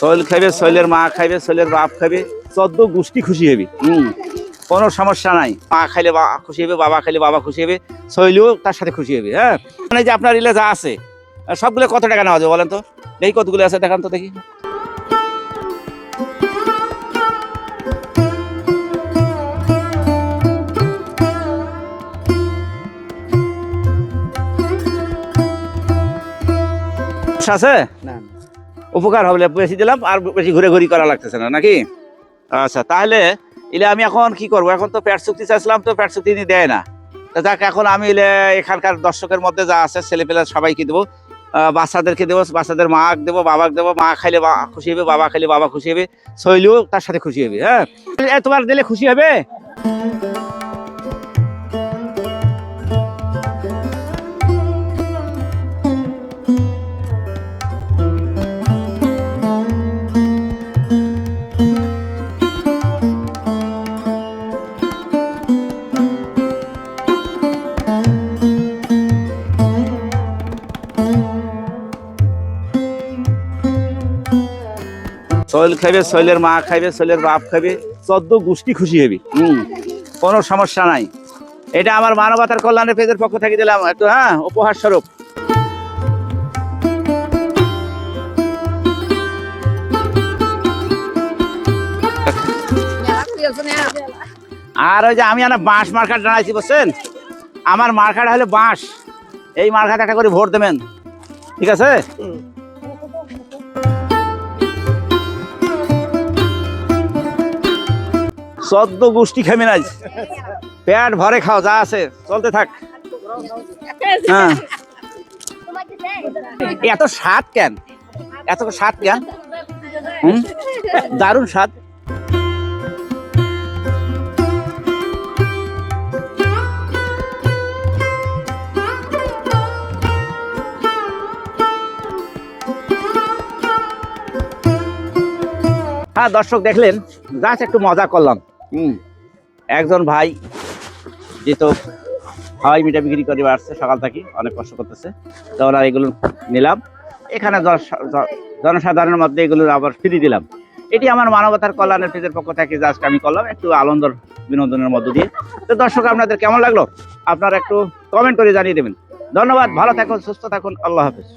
শৈল খাইবে, শৈলের মা খাইবে, শৈলের বাপ খাইবে, 14 গোষ্ঠী খুশি হবি। কোনো সমস্যা নাই। মা খাইলে খুশি হবে, বাবা খাইলে বাবা খুশি হবে, শৈলও তার সাথে খুশি হবে। হ্যাঁ, মানে যে আপনার ইলে যা আছে সবগুলো কত টাকা নেওয়া যাবে বলেন তো? দেখি কতগুলো আছে, দেখান তো দেখি। আছে উপকার হবে, বেশি দিলাম আর বেশি ঘুরে ঘুরি করা লাগতেছে না নাকি? আচ্ছা, তাহলে ইলে আমি এখন কি করবো? এখন তো পেট চুক্তি চাইছিলাম, তো পেট চুক্তি দেয় না। যাক, এখন আমি ইলে এখানকার দর্শকের মধ্যে যা আছে ছেলেপেলে সবাইকে দেবো, বাচ্চাদেরকে দেবো, বাচ্চাদের মা দেবো, বাবাকে দেবো। মা খাইলে খুশি হবে, বাবা খাইলে বাবা খুশি হবে, শৈলীও তার সাথে খুশি হবে। হ্যাঁ, তোমার দিলে খুশি হবে। শৈল খাইবে, শৈলের মা খাইবে, শৈলের বাপ খাইবে, 14 গোষ্ঠী খুশি হবি। কোনো সমস্যা নাই। এটা আমার মানবতার কল্যাণের পেজের পক্ষ থেকে দিলাম একটু, হ্যাঁ, উপহার স্বরূপ। আর ওই যে আমি বাঁশ মার্কাট জানাইছি, বুঝছেন? আমার মার্কাট হলে বাঁশ। এই মার্কাট একটা করে ভোট দেবেন, ঠিক আছে? 14 গোষ্ঠী খাবি না, পেট ভরে খাও, যা আছে চলতে থাক। হ্যাঁ, এত স্বাদ কেন? এত স্বাদ কেন? দারুণ স্বাদ। হ্যাঁ দর্শক, দেখলেন, জাস্ট একটু মজা করলাম। একজন ভাই যেহেতু হাওয়াই মিঠা বিক্রি করে আসছে, সকাল থেকে অনেক কষ্ট করতেছে, তো ওরা এগুলো নিলাম। এখানে জনসাধারণের মধ্যে এগুলো আবার ফ্রি দিলাম। এটি আমার মানবতার কল্যাণের পেজের পক্ষ থেকে জাস্ট আমি করলাম, একটু আনন্দ বিনোদনের মধ্য দিয়ে। তো দর্শক, আপনাদের কেমন লাগলো আপনারা একটু কমেন্ট করে জানিয়ে দেবেন। ধন্যবাদ, ভালো থাকুন, সুস্থ থাকুন, আল্লাহ হাফেজ।